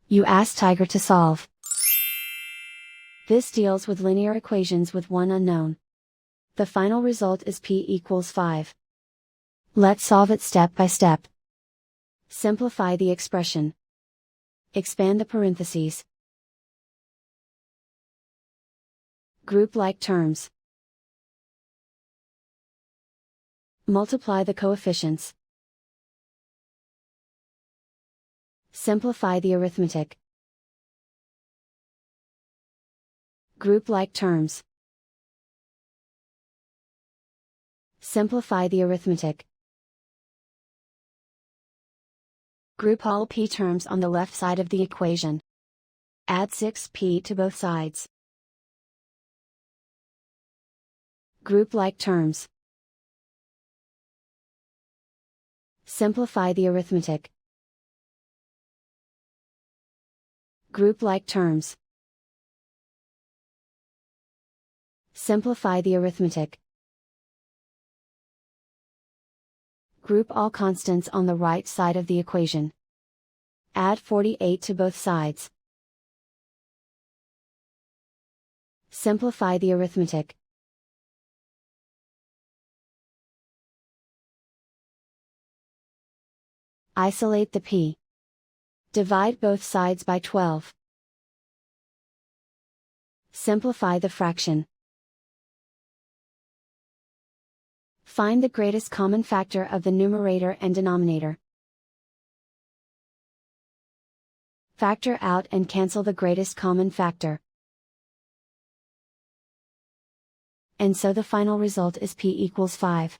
You ask Tiger to solve. This deals with linear equations with one unknown. The final result is p=5. Let's solve it step by step. Simplify the expression. Expand the parentheses. Group like terms. Multiply the coefficients. Simplify the arithmetic. Group like terms. Simplify the arithmetic. Group all p terms on the left side of the equation. Add 6p to both sides. Group like terms. Simplify the arithmetic. Group like terms. Simplify the arithmetic. Group all constants on the right side of the equation. Add 48 to both sides. Simplify the arithmetic. Isolate the p. Divide both sides by 12. Simplify the fraction. Find the greatest common factor of the numerator and denominator. Factor out and cancel the greatest common factor. And so the final result is p=5.